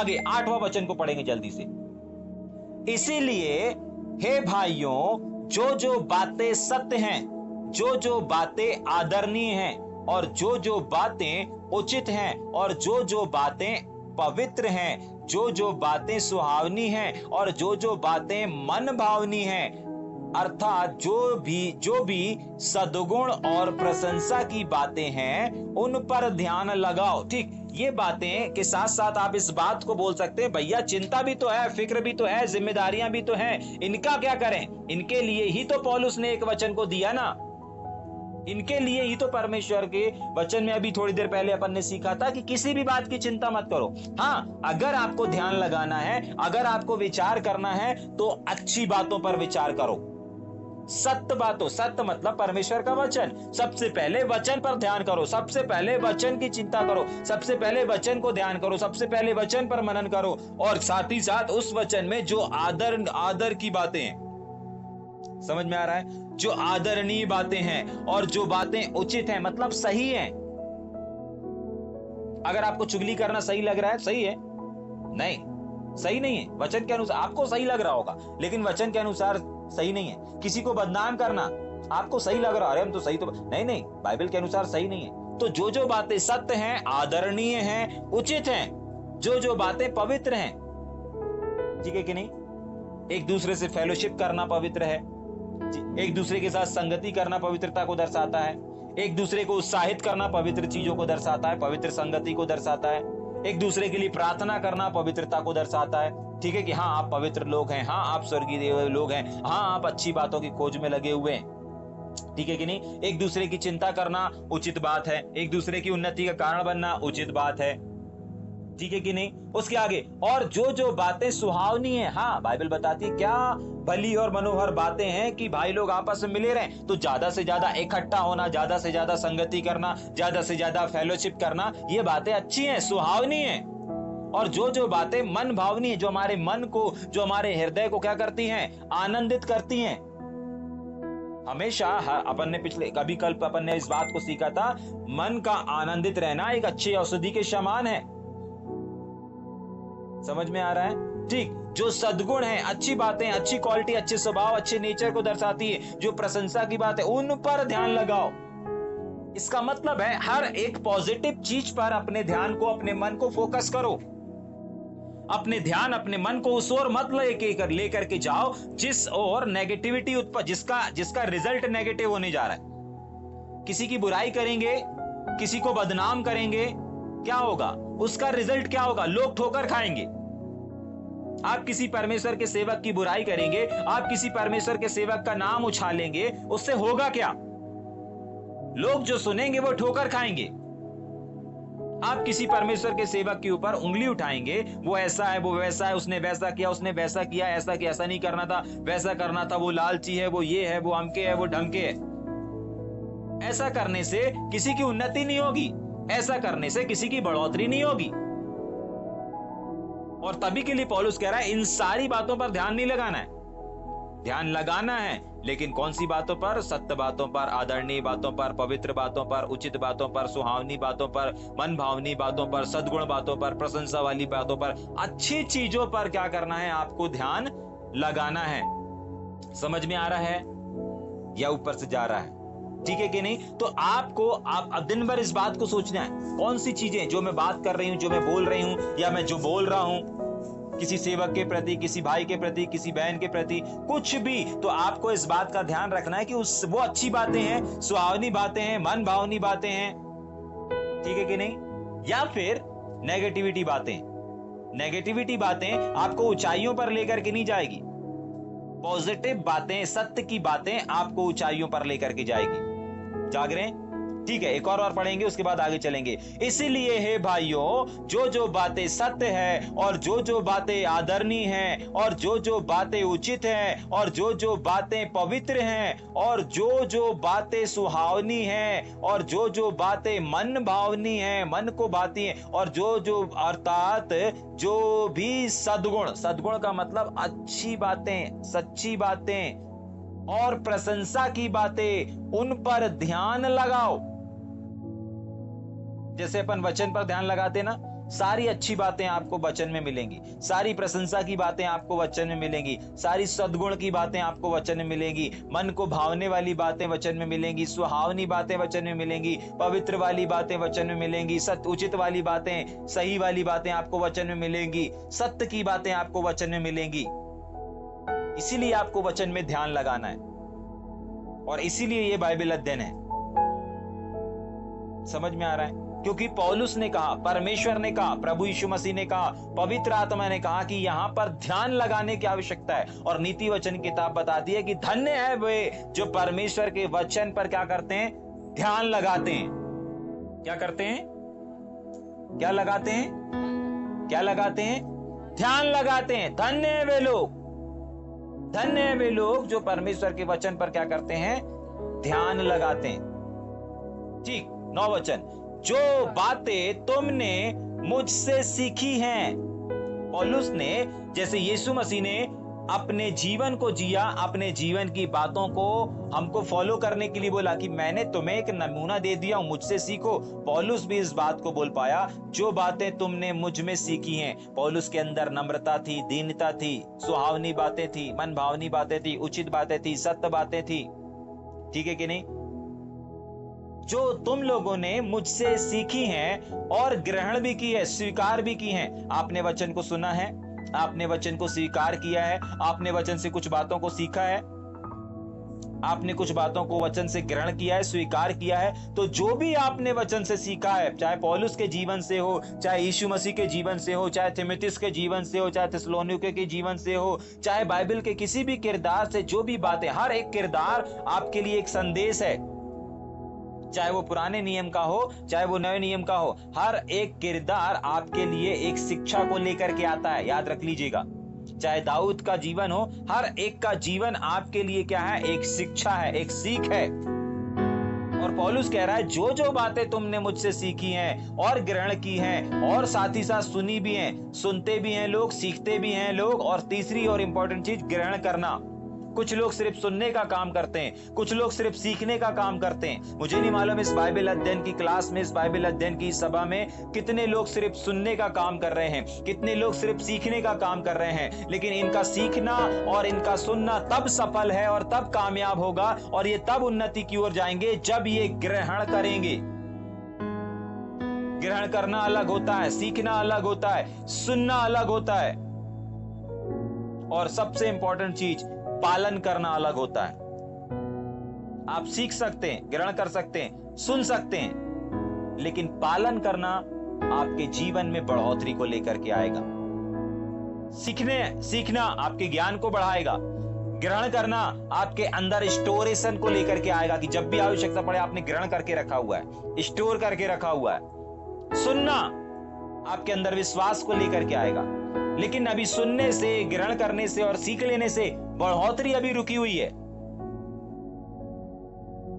आगे 8वां वचन को पढ़ेंगे जल्दी से। इसीलिए हे भाइयों, जो जो बातें सत्य हैं, जो जो बातें आदरणीय हैं, और जो जो बातें उचित हैं, और जो जो बातें पवित्र हैं, जो जो बातें सुहावनी हैं, और जो जो बातें मन भावनी हैं, अर्थात जो भी सद्गुण और प्रशंसा की बातें हैं, उन पर ध्यान लगाओ। ठीक, ये बातें के साथ साथ आप इस बात को बोल सकते हैं, भैया चिंता भी तो है, फिक्र भी तो है, जिम्मेदारियां भी तो हैं, इनका क्या करें? इनके लिए ही तो पौलुस ने एक वचन को दिया ना, इनके लिए ही तो परमेश्वर के वचन में अभी थोड़ी देर पहले अपन ने सीखा था कि किसी भी बात की चिंता मत करो। हाँ, अगर आपको ध्यान लगाना है, अगर आपको विचार करना है, तो अच्छी बातों पर विचार करो, सत्य बातों, सत्य मतलब परमेश्वर का वचन। सबसे पहले वचन पर ध्यान करो, सबसे पहले वचन की चिंता करो, सबसे पहले वचन को ध्यान करो, सबसे पहले वचन पर मनन करो, और साथ ही साथ उस वचन में जो आदर की बातें हैं, समझ में आ रहा है, जो आदरणीय बातें हैं और जो बातें उचित हैं, मतलब सही हैं। अगर आपको चुगली करना सही लग रहा है, सही है? नहीं, सही नहीं है। वचन के अनुसार आपको सही लग रहा होगा, लेकिन वचन के अनुसार सही नहीं है। किसी को बदनाम करना आपको सही लग रहा है, अरे हम तो सही तो नहीं, बाइबल के अनुसार सही नहीं है। तो जो जो बातें सत्य हैं, आदरणीय हैं, उचित हैं, जो जो बातें पवित्र हैं, ठीक है कि नहीं? एक दूसरे से फेलोशिप करना पवित्र है, एक दूसरे के साथ संगति करना पवित्रता को दर्शाता है, एक दूसरे को उत्साहित करना पवित्र चीजों को दर्शाता है, पवित्र संगति को दर्शाता है, एक दूसरे के लिए प्रार्थना करना पवित्रता को दर्शाता है। ठीक है कि हाँ आप पवित्र लोग हैं, हाँ आप स्वर्गीय लोग हैं, हाँ आप अच्छी बातों की खोज में लगे हुए हैं, ठीक है कि नहीं? एक दूसरे की चिंता करना उचित बात है, एक दूसरे की उन्नति का कारण बनना उचित बात है, ठीक है कि नहीं? उसके आगे, और जो जो बातें सुहावनी है, हाँ बाइबल बताती है क्या भली और मनोहर बातें हैं कि भाई लोग आपस में मिले रहें। तो ज्यादा से ज्यादा इकट्ठा होना, ज्यादा से ज्यादा संगति करना, ज्यादा से ज्यादा फेलोशिप करना, ये बातें अच्छी हैं, सुहावनी हैं। और जो जो बातें मन भावनी है, जो हमारे मन को, जो हमारे हृदय को क्या करती हैं? आनंदित करती हैं। हमेशा अपन ने कल अपन ने इस बात को सीखा था, मन का आनंदित रहना एक अच्छी औषधि के समान है। समझ में आ रहा है? ठीक, जो सद्गुण है, अच्छी बातें, अच्छी क्वालिटी, अच्छे स्वभाव, अच्छे नेचर को दर्शाती है, जो प्रशंसा की बात है, उन पर ध्यान लगाओ। इसका मतलब है हर एक पॉजिटिव चीज पर अपने ध्यान को, अपने मन को फोकस करो। अपने ध्यान, अपने मन को उस ओर मत लेकर के जाओ जिस ओर नेगेटिविटी जिसका रिजल्ट नेगेटिव होने जा रहा है। किसी की बुराई करेंगे, किसी को बदनाम करेंगे, क्या होगा? उसका रिजल्ट क्या होगा? लोग ठोकर खाएंगे। आप किसी परमेश्वर के सेवक की बुराई करेंगे, आप किसी परमेश्वर के सेवक का नाम उछालेंगे, उससे होगा क्या? लोग जो सुनेंगे वो ठोकर खाएंगे। आप किसी परमेश्वर के सेवक के ऊपर उंगली उठाएंगे, वो ऐसा है, वो वैसा है, उसने वैसा किया, उसने वैसा किया, ऐसा किया, ऐसा नहीं करना था, वैसा करना था, वो लालची है, वो ये है, वो अमके है, वो ढमके है। ऐसा करने से किसी की उन्नति नहीं होगी, ऐसा करने से किसी की बढ़ोतरी नहीं होगी। और तभी के लिए पौलुस कह रहा है इन सारी बातों पर ध्यान नहीं लगाना है। ध्यान लगाना है, लेकिन कौन सी बातों पर? सत्य बातों पर, आदरणीय बातों पर, पवित्र बातों पर, उचित बातों पर, सुहावनी बातों पर, मन भावनी बातों पर, सद्गुण बातों पर, प्रशंसा वाली बातों पर, अच्छी चीजों पर क्या करना है? आपको ध्यान लगाना है। समझ में आ रहा है या ऊपर से जा रहा है? ठीक है कि नहीं? तो आप अब दिन भर इस बात को सोचना है, कौन सी चीजें जो मैं बात कर रही हूं, जो मैं बोल रही हूं, या मैं जो बोल रहा हूं किसी सेवक के प्रति, किसी भाई के प्रति, किसी बहन के प्रति, कुछ भी, तो आपको इस बात का ध्यान रखना है कि वो अच्छी बातें हैं, सुहावनी बातें हैं, मन भावनी बातें हैं, ठीक है कि नहीं? या फिर नेगेटिविटी बातें आपको ऊंचाइयों पर लेकर के नहीं जाएगी। पॉजिटिव बातें, सत्य की बातें आपको ऊंचाइयों पर लेकर के जाएगी। जाग रहे हैं? ठीक है, एक और पढ़ेंगे, उसके बाद आगे चलेंगे। इसीलिए हे भाइयों, जो जो बातें सत्य है, और जो जो बातें आदरणीय हैं, और जो जो बातें उचित हैं, और जो जो बातें पवित्र हैं, और जो जो बातें सुहावनी हैं, और जो जो बातें मन भावनी हैं, मन को भाती हैं, और जो जो अर्थात जो भी सद्गुण का मतलब अच्छी बातें, सच्ची बातें और प्रशंसा की बातें, उन पर ध्यान लगाओ। जैसे अपन वचन पर ध्यान लगाते ना, सारी अच्छी बातें आपको वचन में मिलेंगी, सारी प्रशंसा की बातें आपको वचन में मिलेंगी, सारी सद्गुण की बातें आपको वचन में मिलेंगी, मन को भावने वाली बातें वचन में मिलेंगी, सुहावनी बातें वचन में मिलेंगी, पवित्र वाली बातें वचन में मिलेंगी, सत्य उचित वाली बातें, सही वाली बातें आपको वचन में मिलेंगी, सत्य की बातें आपको वचन में मिलेंगी। इसीलिए आपको वचन में ध्यान लगाना है और इसीलिए ये बाइबल अध्ययन है। समझ में आ रहा है? क्योंकि पौलुस ने कहा, परमेश्वर ने कहा, प्रभु यीशु मसीह ने कहा, पवित्र आत्मा ने कहा कि यहां पर ध्यान लगाने की आवश्यकता है। और नीति वचन किताब बताती है कि धन्य है वे जो परमेश्वर के वचन पर क्या करते हैं? ध्यान लगाते हैं। क्या करते हैं? क्या लगाते हैं? क्या लगाते हैं? ध्यान लगाते हैं। धन्य है वे लोग, धन्य है वे लोग जो परमेश्वर के वचन पर क्या करते हैं? ध्यान लगाते हैं। ठीक, 9 वचन, जो बातें तुमने मुझसे सीखी हैं। पौलुस ने, जैसे यीशु मसीह ने अपने जीवन को जिया, अपने जीवन की बातों को हमको फॉलो करने के लिए बोला कि मैंने तुम्हें एक नमूना दे दिया हूं, मुझसे सीखो। पौलुस भी इस बात को बोल पाया, जो बातें तुमने मुझ में सीखी हैं। पौलुस के अंदर नम्रता थी, दीनता थी, सुहावनी बातें थी, मन भावनी बातें थी, उचित बातें थी, सत्य बातें थी। ठीक है कि नहीं? जो तुम लोगों ने मुझसे सीखी हैं और ग्रहण भी की है, स्वीकार भी की हैं। आपने वचन को सुना है, आपने वचन को स्वीकार किया है, आपने वचन से कुछ बातों को सीखा है, आपने कुछ बातों को वचन से ग्रहण किया है, स्वीकार किया है। तो जो भी आपने वचन से सीखा है, चाहे पौलुस के जीवन से हो, चाहे यीशु मसीह के जीवन से हो, चाहे थिमुथियुस के जीवन से हो, चाहे थिस्सलुनीके के जीवन से हो, चाहे बाइबल के किसी भी किरदार से जो भी बातें, हर एक किरदार आपके लिए एक संदेश है। चाहे वो पुराने नियम का हो, चाहे वो नए नियम का हो, हर एक किरदार आपके लिए एक शिक्षा को लेकर के आता है। याद रख लीजिएगा, चाहे दाऊद का जीवन हो, हर एक का जीवन आपके लिए क्या है? एक शिक्षा है, एक सीख है। और पौलुस कह रहा है, जो जो बातें तुमने मुझसे सीखी हैं और ग्रहण की हैं और साथ ही साथ सुनी भी हैं, सुनते भी हैं लोग, सीखते भी हैं लोग। और तीसरी और इंपॉर्टेंट चीज, ग्रहण करना। कुछ लोग सिर्फ सुनने का काम करते हैं, कुछ लोग सिर्फ सीखने का काम करते हैं। मुझे नहीं मालूम इस बाइबल अध्ययन की क्लास में, इस बाइबल अध्ययन की सभा में कितने लोग सिर्फ सुनने का काम कर रहे हैं, कितने लोग सिर्फ सीखने का काम कर रहे हैं। लेकिन इनका सीखना और इनका सुनना तब सफल है और तब कामयाब होगा और ये तब उन्नति की ओर जाएंगे जब ये ग्रहण करेंगे। ग्रहण करना अलग होता है, सीखना अलग होता है, सुनना अलग होता है, और सबसे इंपॉर्टेंट चीज, पालन करना अलग होता है। आप सीख सकते हैं, ग्रहण कर सकते हैं, सुन सकते हैं, लेकिन पालन करना आपके जीवन में बढ़ोतरी को लेकर के आएगा। सीखना आपके ज्ञान को बढ़ाएगा, ग्रहण करना आपके अंदर स्टोरेशन को लेकर के आएगा कि जब भी आवश्यकता पड़े आपने ग्रहण करके रखा हुआ है, स्टोर करके रखा हुआ है। सुनना आपके अंदर विश्वास को लेकर के आएगा। लेकिन अभी सुनने से, ग्रहण करने से और सीख लेने से बढ़ोतरी अभी रुकी हुई है।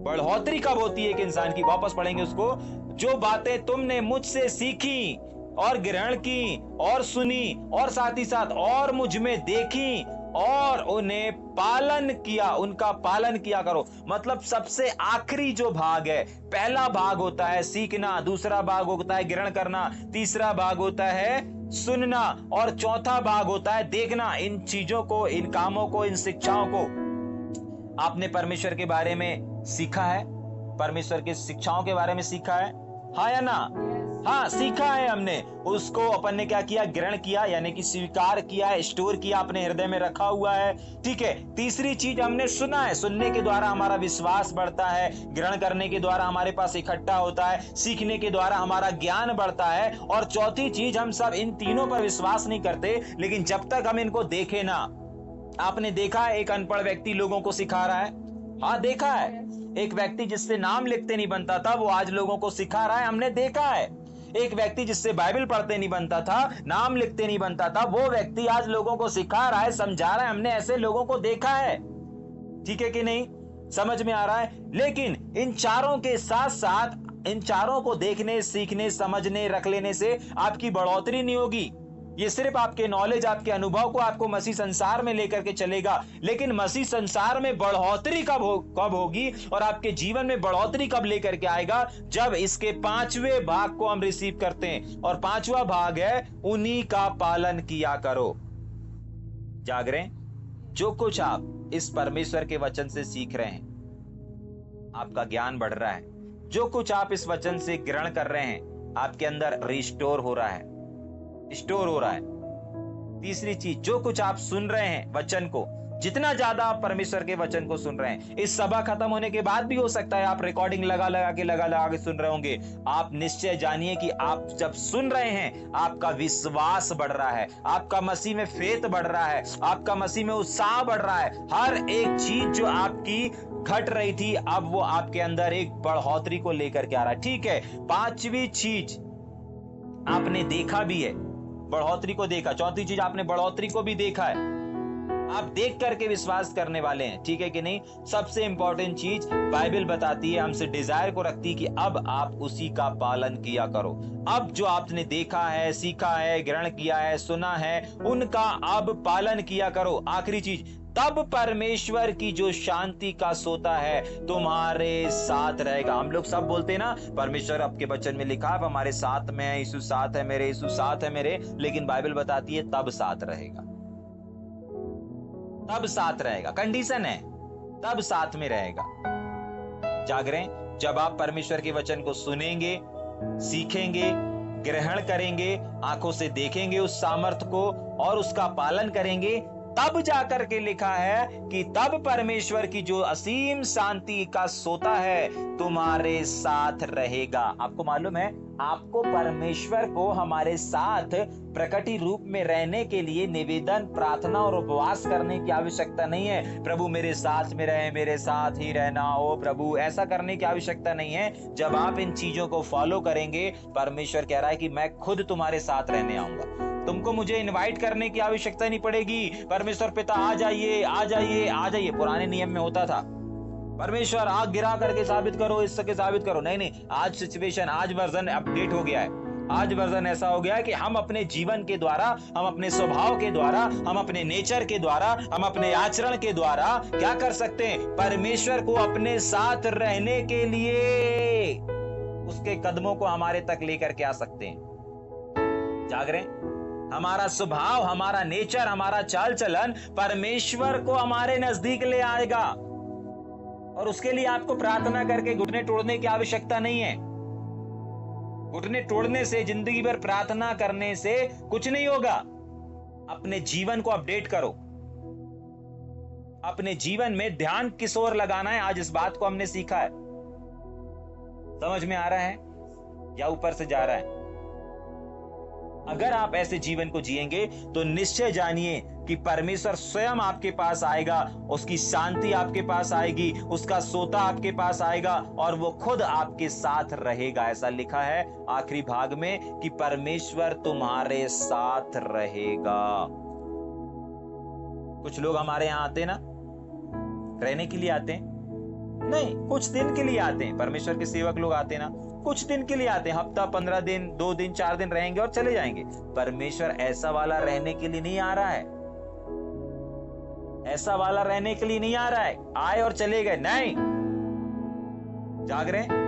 बढ़ोतरी कब होती है एक इंसान की? वापस पढ़ेंगे उसको। जो बातें तुमने मुझसे सीखी और ग्रहण की और सुनी और साथ ही साथ और मुझ में देखी और उन्हें पालन किया, उनका पालन किया करो। मतलब सबसे आखिरी जो भाग है, पहला भाग होता है सीखना, दूसरा भाग होता है ग्रहण करना, तीसरा भाग होता है सुनना और चौथा भाग होता है देखना। इन चीजों को, इन कामों को, इन शिक्षाओं को आपने परमेश्वर के बारे में सीखा है, परमेश्वर की शिक्षाओं के बारे में सीखा है, हाँ या ना? हाँ, सीखा है हमने, उसको अपन ने क्या किया? ग्रहण किया, यानी कि स्वीकार किया, स्टोर किया, अपने हृदय में रखा हुआ है। ठीक है। तीसरी चीज, हमने सुना है, सुनने के द्वारा हमारा विश्वास बढ़ता है, ग्रहण करने के द्वारा हमारे पास इकट्ठा होता है, सीखने के द्वारा हमारा ज्ञान बढ़ता है। और चौथी चीज, हम सब इन तीनों पर विश्वास नहीं करते, लेकिन जब तक हम इनको देखे ना। आपने देखा है एक अनपढ़ व्यक्ति लोगों को सिखा रहा है? हाँ, देखा है। एक व्यक्ति जिससे नाम लिखते नहीं बनता था, वो आज लोगों को सिखा रहा है, हमने देखा है। एक व्यक्ति जिससे बाइबल पढ़ते नहीं बनता था, नाम लिखते नहीं बनता था, वो व्यक्ति आज लोगों को सिखा रहा है, समझा रहा है, हमने ऐसे लोगों को देखा है। ठीक है कि नहीं? समझ में आ रहा है? लेकिन इन चारों के साथ साथ, इन चारों को देखने, सीखने, समझने, रख लेने से आपकी बढ़ोतरी नहीं होगी। ये सिर्फ आपके नॉलेज, आपके अनुभव को आपको मसीह संसार में लेकर के चलेगा, लेकिन मसीह संसार में बढ़ोतरी कब होगी और आपके जीवन में बढ़ोतरी कब लेकर के आएगा? जब इसके 5वें भाग को हम रिसीव करते हैं, और 5वां भाग है उन्हीं का पालन किया करो। जाग रहे हैं? जो कुछ आप इस परमेश्वर के वचन से सीख रहे हैं, आपका ज्ञान बढ़ रहा है। जो कुछ आप इस वचन से ग्रहण कर रहे हैं, आपके अंदर रिस्टोर हो रहा है, स्टोर हो रहा है। तीसरी चीज, जो कुछ आप सुन रहे हैं वचन को, जितना ज्यादा आप परमेश्वर के वचन को सुन रहे हैं, इस सभा खत्म होने के बाद भी हो सकता है आप रिकॉर्डिंग लगा लगा के सुन रहे होंगे। आप निश्चय जानिए कि आप जब सुन रहे हैं, आपका विश्वास बढ़ रहा है, आपका मसीह में फेथ बढ़ रहा है, आपका मसीह में उत्साह बढ़ रहा है। हर एक चीज जो आपकी घट रही थी, अब वो आपके अंदर एक बढ़ोतरी को लेकर के आ रहा है। ठीक है, 5वीं चीज आपने देखा भी है, बढ़ोतरी को देखा। 4थी चीज, आपने बढ़ोतरी को भी देखा है। आप देख करके विश्वास करने वाले हैं, ठीक है कि नहीं? सबसे इंपॉर्टेंट चीज बाइबल बताती है, हमसे डिजायर को रखती है कि अब आप उसी का पालन किया करो। अब जो आपने देखा है, सीखा है, ग्रहण किया है, सुना है, उनका अब पालन किया करो। आखिरी चीज, तब परमेश्वर की जो शांति का सोता है तुम्हारे साथ रहेगा। हम लोग सब बोलते हैं ना, परमेश्वर आपके वचन में लिखा है हमारे साथ में है, यीशु साथ है मेरे, यीशु साथ है मेरे, लेकिन बाइबल बताती है तब साथ रहेगा, तब साथ रहेगा। कंडीशन है, तब साथ में रहेगा। जाग रहे हैं? जब आप परमेश्वर के वचन को सुनेंगे, सीखेंगे, ग्रहण करेंगे, आंखों से देखेंगे उस सामर्थ को और उसका पालन करेंगे, तब जाकर के लिखा है कि तब परमेश्वर की जो असीम शांति का सोता है तुम्हारे साथ रहेगा। आपको मालूम है, आपको परमेश्वर को हमारे साथ प्रकटी रूप में रहने के लिए निवेदन, प्रार्थना और उपवास करने की आवश्यकता नहीं है। प्रभु मेरे साथ में रहे, मेरे साथ ही रहना हो प्रभु, ऐसा करने की आवश्यकता नहीं है। जब आप इन चीजों को फॉलो करेंगे, परमेश्वर कह रहा है कि मैं खुद तुम्हारे साथ रहने आऊंगा। तुमको मुझे इनवाइट करने की आवश्यकता नहीं पड़ेगी। परमेश्वर पिता आ जाइए, आ जाइए, आ जाइए। पुराने नियम में होता था, परमेश्वर आग गिरा करके साबित करो, इस सके साबित करो। नहीं नहीं, आज सिचुएशन, आज वर्जन अपडेट हो गया है। आज वर्जन ऐसा हो गया है कि हम अपने जीवन के द्वारा, हम अपने स्वभाव के द्वारा, हम अपने नेचर के द्वारा, हम अपने आचरण के द्वारा क्या कर सकते हैं? परमेश्वर को अपने साथ रहने के लिए उसके कदमों को हमारे तक लेकर के आ सकते हैं। जाग रहे हैं? हमारा स्वभाव, हमारा नेचर, हमारा चाल चलन परमेश्वर को हमारे नजदीक ले आएगा, और उसके लिए आपको प्रार्थना करके घुटने तोड़ने की आवश्यकता नहीं है। घुटने तोड़ने से, जिंदगी भर प्रार्थना करने से कुछ नहीं होगा। अपने जीवन को अपडेट करो, अपने जीवन में ध्यान किस ओर लगाना है, आज इस बात को हमने सीखा है। समझ में आ रहा है या ऊपर से जा रहा है? अगर आप ऐसे जीवन को जिएंगे तो निश्चय जानिए कि परमेश्वर स्वयं आपके पास आएगा, उसकी शांति आपके पास आएगी, उसका सोता आपके पास आएगा और वो खुद आपके साथ रहेगा। ऐसा लिखा है आखिरी भाग में कि परमेश्वर तुम्हारे साथ रहेगा। कुछ लोग हमारे यहां आते ना, रहने के लिए आते हैं? नहीं, कुछ दिन के लिए आते हैं। परमेश्वर के सेवक लोग आते ना, कुछ दिन के लिए आते हैं, हफ्ता, 15 दिन, 2 दिन, 4 दिन रहेंगे और चले जाएंगे। परमेश्वर ऐसा वाला रहने के लिए नहीं आ रहा है, ऐसा वाला रहने के लिए नहीं आ रहा है आए और चले गए, नहीं। जाग रहे हैं?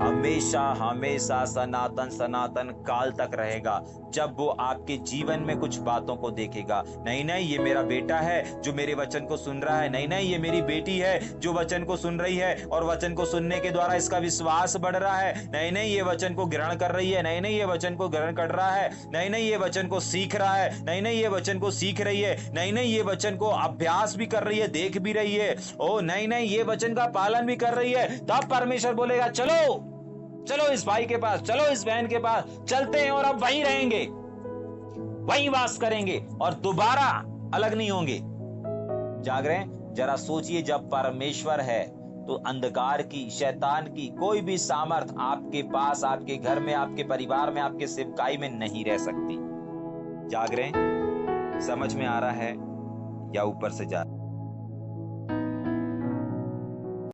हमेशा हमेशा सनातन सनातन काल तक रहेगा। जब वो आपके जीवन में कुछ बातों को देखेगा, नहीं नहीं ये मेरा बेटा है जो मेरे वचन को सुन रहा है, नहीं नहीं ये मेरी बेटी है जो वचन को सुन रही है और वचन को सुनने के द्वारा इसका विश्वास बढ़ रहा है, नहीं नहीं ये वचन को ग्रहण कर रही है, नहीं नहीं ये वचन को ग्रहण कर रहा है, नहीं नहीं ये वचन को सीख रहा है, नहीं नहीं ये वचन को सीख रही है, नहीं नहीं ये वचन को अभ्यास भी कर रही है, देख भी रही है, ओ नहीं नहीं ये वचन का पालन भी कर रही है। तब परमेश्वर बोलेगा चलो चलो इस भाई के पास, चलो इस बहन के पास चलते हैं और अब वहीं रहेंगे, वहीं वास करेंगे और दोबारा अलग नहीं होंगे। जाग रहे हैं? जरा सोचिए, जब परमेश्वर है तो अंधकार की, शैतान की कोई भी सामर्थ आपके पास, आपके घर में, आपके परिवार में, आपके सेवकाई में नहीं रह सकती। जाग रहे हैं? समझ में आ रहा है या ऊपर से जा रहा है?